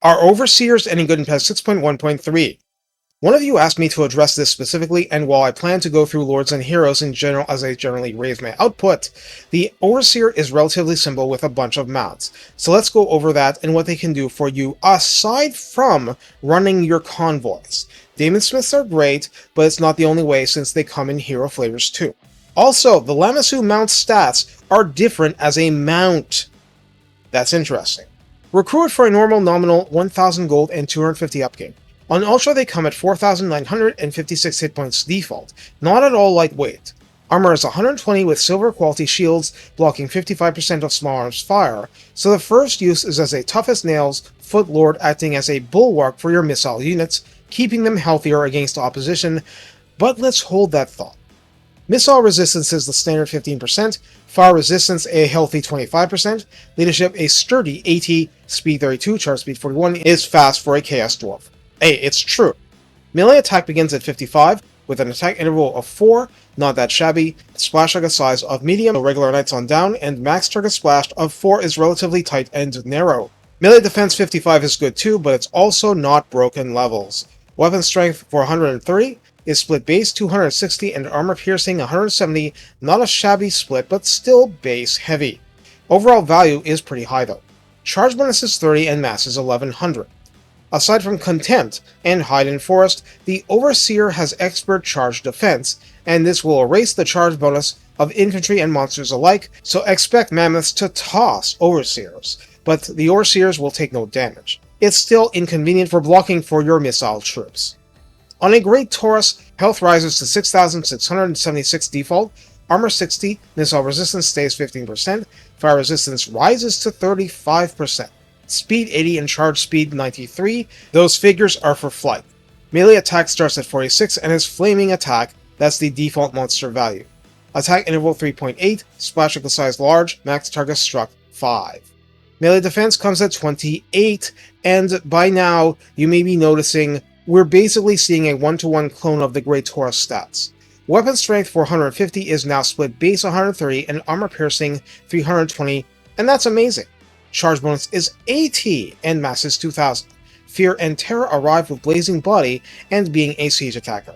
Are Overseers any good in patch 6.1.3? One of you asked me to address this specifically, and while I plan to go through Lords and Heroes in general as I generally raise my output, the Overseer is relatively simple with a bunch of mods. So let's go over that and what they can do for you aside from running your convoys. Demon Smiths are great, but it's not the only way since they come in hero flavors too. Also, the Lamassu mount stats are different as a mount. That's interesting. Recruit for a normal nominal 1000 gold and 250 upkeep. On Ultra they come at 4,956 hit points default, not at all lightweight. Armor is 120 with silver quality shields, blocking 55% of small arms fire, so the first use is as a tough as nails foot lord acting as a bulwark for your missile units, keeping them healthier against opposition, but let's hold that thought. Missile resistance is the standard 15%, fire resistance a healthy 25%, leadership a sturdy 80, speed 32, charge speed 41 is fast for a Chaos Dwarf. Hey, it's true. Melee attack begins at 55, with an attack interval of 4, not that shabby, splash target size of medium, regular knights on down, and max target splash of 4 is relatively tight and narrow. Melee defense 55 is good too, but it's also not broken levels. Weapon strength for 130 is split base 260 and armor piercing 170, not a shabby split, but still base heavy. Overall value is pretty high though. Charge bonus is 30 and mass is 1100. Aside from Contempt and Hide in Forest, the Overseer has Expert Charge Defense, and this will erase the charge bonus of infantry and monsters alike, so expect Mammoths to toss Overseers, but the Overseers will take no damage. It's still inconvenient for blocking for your missile troops. On a Great Taurus, health rises to 6,676 default, armor 60, missile resistance stays 15%, fire resistance rises to 35%. Speed 80 and charge speed 93, those figures are for flight. Melee attack starts at 46 and is flaming attack, that's the default monster value. Attack interval 3.8, splash equal size large, max target struck 5. Melee defense comes at 28, and by now you may be noticing we're basically seeing a 1-to-1 clone of the Great Taurus stats. Weapon strength 450 is now split base 130 and armor piercing 320, and that's amazing. Charge bonus is 80 and mass is 2000. Fear and Terror arrive with Blazing Body and being a siege attacker.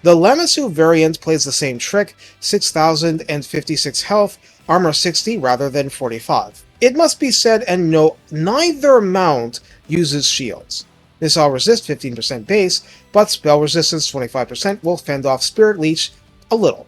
The Lamassu variant plays the same trick, 6,056 health, armor 60 rather than 45. It must be said, and no, neither mount uses shields. Missile resist 15% base, but spell resistance 25% will fend off Spirit Leech a little.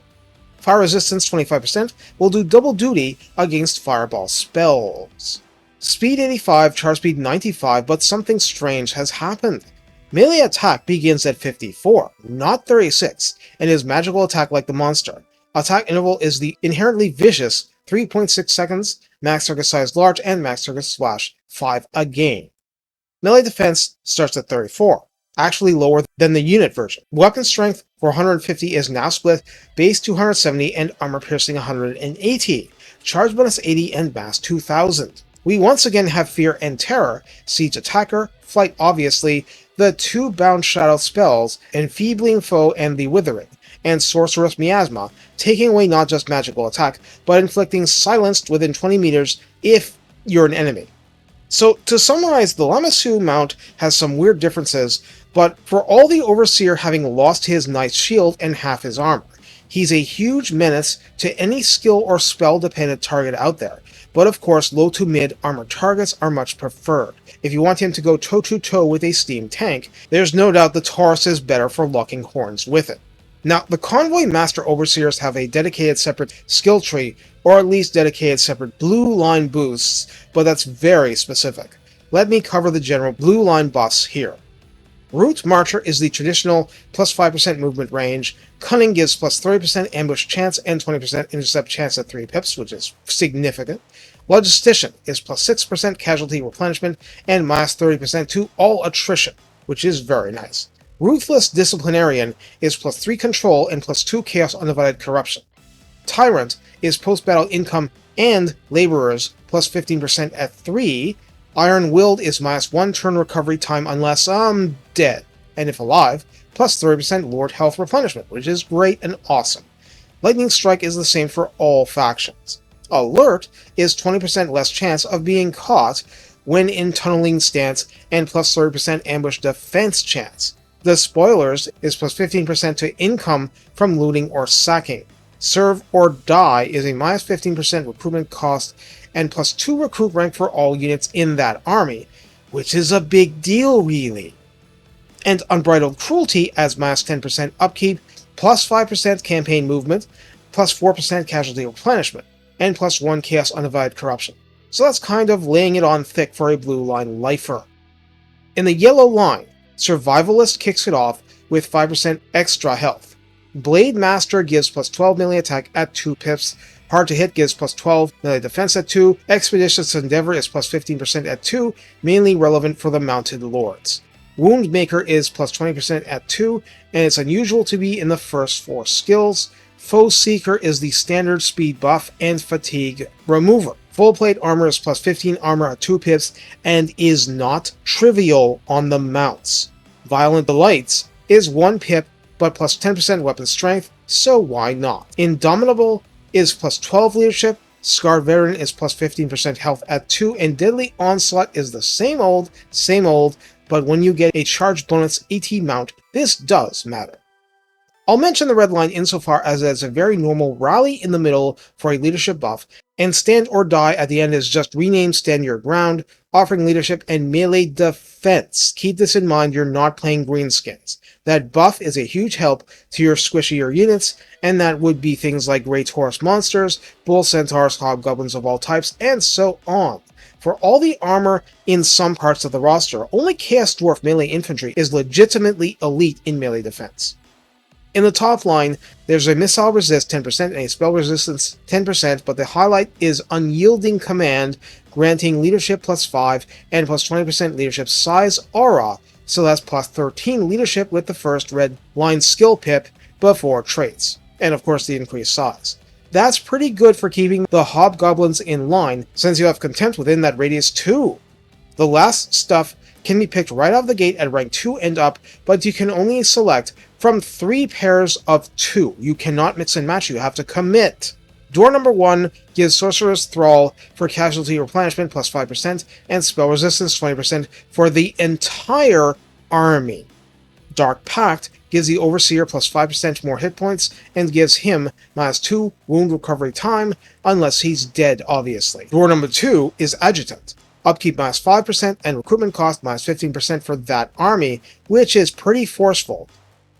Fire resistance 25% will do double duty against fireball spells. Speed 85, charge speed 95, but something strange has happened. Melee attack begins at 54, not 36, and is magical attack like the monster. Attack interval is the inherently vicious 3.6 seconds, max target size large, and max target splash 5 again. Melee defense starts at 34, actually lower than the unit version. Weapon strength for 150 is now split, base 270 and armor piercing 180, charge bonus 80 and mass 2000. We once again have Fear and Terror, Siege Attacker, Flight obviously, the 2 Bound Shadow spells, Enfeebling Foe and the Withering, and Sorceress Miasma, taking away not just magical attack, but inflicting silenced within 20 meters if you're an enemy. So, to summarize, the Lamassu mount has some weird differences, but for all the Overseer having lost his Knight's Shield and half his armor, he's a huge menace to any skill or spell dependent target out there. But of course, low to mid armored targets are much preferred. If you want him to go toe-to-toe with a steam tank, there's no doubt the Taurus is better for locking horns with it. Now, the Convoy Master Overseers have a dedicated separate skill tree, or at least dedicated separate blue line boosts, but that's very specific. Let me cover the general blue line buffs here. Root Marcher is the traditional plus 5% movement range, Cunning gives plus 30% ambush chance and 20% intercept chance at 3 pips, which is significant. Logistician is plus 6% casualty replenishment and minus 30% to all attrition, which is very nice. Ruthless Disciplinarian is plus 3 control and plus 2 chaos undivided corruption. Tyrant is post-battle income and laborers plus 15% at 3. Iron-Willed is minus 1 turn recovery time unless I'm dead, and if alive, plus 30% Lord Health replenishment, which is great and awesome. Lightning Strike is the same for all factions. Alert is 20% less chance of being caught, when in tunneling stance, and plus 30% ambush defense chance. The spoilers is plus 15% to income from looting or sacking. Serve or Die is a minus 15% recruitment cost and plus 2 recruit rank for all units in that army, which is a big deal really. And Unbridled Cruelty as minus 10% upkeep, plus 5% campaign movement, plus 4% casualty replenishment, and plus 1 Chaos Undivided Corruption. So that's kind of laying it on thick for a blue line lifer. In the yellow line, Survivalist kicks it off with 5% extra health. Blade Master gives plus 12 melee attack at 2 pips, Hard to Hit gives plus 12 melee defense at 2, Expeditious Endeavor is plus 15% at 2, mainly relevant for the Mounted Lords. Wound Maker is plus 20% at 2, and it's unusual to be in the first 4 skills. Foe Seeker is the standard speed buff and fatigue remover. Full plate armor is plus 15 armor at 2 pips and is not trivial on the mounts. Violent Delights is 1 pip but plus 10% weapon strength, so why not? Indomitable is plus 12 leadership, Scarred Veteran is plus 15% health at 2, and Deadly Onslaught is the same old, but when you get a charge bonus AT mount, this does matter. I'll mention the red line insofar as it's a very normal rally in the middle for a leadership buff, and Stand or Die at the end is just renamed Stand Your Ground, offering leadership and melee defense. Keep this in mind, you're not playing greenskins. That buff is a huge help to your squishier units, and that would be things like Grey Taurus monsters, Bull Centaurs, Hobgoblins of all types, and so on. For all the armor in some parts of the roster, only Chaos Dwarf melee infantry is legitimately elite in melee defense. In the top line, there's a missile resist 10% and a spell resistance 10%, but the highlight is Unyielding Command, granting leadership plus 5 and plus 20% leadership size aura, so that's plus 13 leadership with the first red line skill pip before traits, and of course the increased size. That's pretty good for keeping the Hobgoblins in line, since you have Contempt within that radius too. The last stuff can be picked right out of the gate at rank 2 and up, but you can only select from 3 pairs of 2. You cannot mix and match, you have to commit. Door number 1 gives Sorcerer's Thrall for casualty replenishment plus 5% and spell resistance 20% for the entire army. Dark Pact gives the Overseer plus 5% more hit points and gives him minus 2 wound recovery time, unless he's dead obviously. Door number 2 is Adjutant. Upkeep minus 5% and recruitment cost minus 15% for that army, which is pretty forceful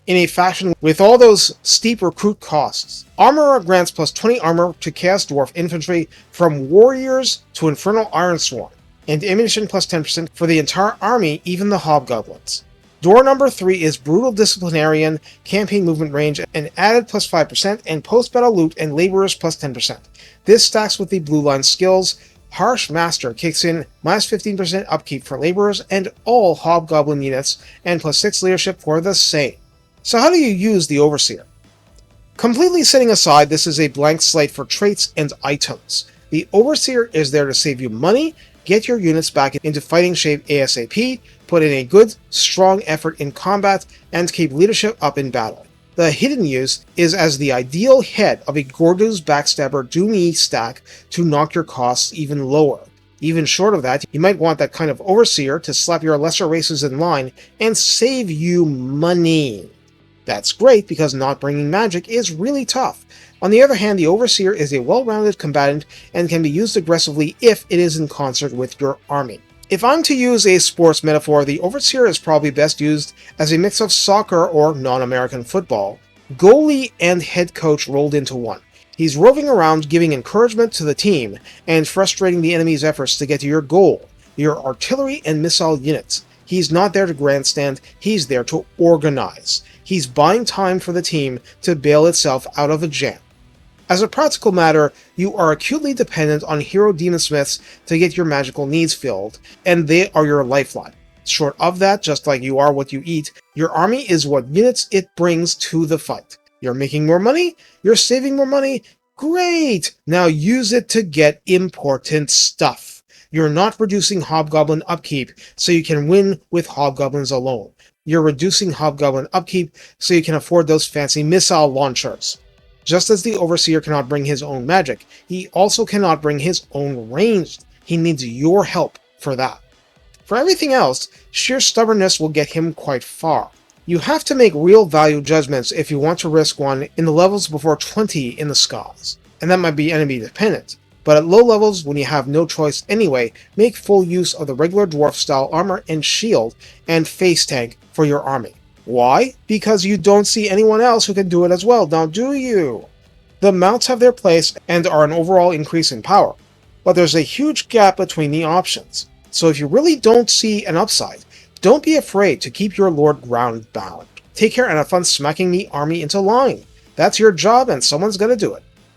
in a faction with all those steep recruit costs. Armorer grants plus 20 armor to Chaos Dwarf infantry from Warriors to Infernal Ironsworn, and ammunition plus 10% for the entire army, even the Hobgoblins. Door number 3 is Brutal Disciplinarian, campaign movement range, and added plus 5%, and post-battle loot and laborers plus 10%. This stacks with the blue line skills. Harsh Master kicks in minus 15% upkeep for laborers and all Hobgoblin units, and plus 6 leadership for the same. So how do you use the Overseer? Completely setting aside this is a blank slate for traits and items. The Overseer is there to save you money, get your units back into fighting shape ASAP, put in a good, strong effort in combat, and keep leadership up in battle. The hidden use is as the ideal head of a Gordu's Backstabber Doomy stack to knock your costs even lower. Even short of that, you might want that kind of Overseer to slap your lesser races in line and save you money. That's great because not bringing magic is really tough. On the other hand, the Overseer is a well-rounded combatant and can be used aggressively if it is in concert with your army. If I'm to use a sports metaphor, the Overseer is probably best used as a mix of soccer or non-American football, goalie and head coach rolled into one. He's roving around giving encouragement to the team and frustrating the enemy's efforts to get to your goal, your artillery and missile units. He's not there to grandstand, he's there to organize. He's buying time for the team to bail itself out of a jam. As a practical matter, you are acutely dependent on hero demonsmiths to get your magical needs filled, and they are your lifeline. Short of that, just like you are what you eat, your army is what units it brings to the fight. You're making more money? You're saving more money? Great! Now use it to get important stuff. You're not reducing Hobgoblin upkeep so you can win with Hobgoblins alone. You're reducing Hobgoblin upkeep so you can afford those fancy missile launchers. Just as the Overseer cannot bring his own magic, he also cannot bring his own ranged. He needs your help for that. For everything else, sheer stubbornness will get him quite far. You have to make real value judgments if you want to risk one in the levels before 20 in the skies, and that might be enemy dependent. But at low levels, when you have no choice anyway, make full use of the regular dwarf style armor and shield and face tank for your army. Why? Because you don't see anyone else who can do it as well, now do you? The mounts have their place and are an overall increase in power, but there's a huge gap between the options. So if you really don't see an upside, don't be afraid to keep your lord ground bound. Take care and have fun smacking the army into line. That's your job and someone's gonna do it.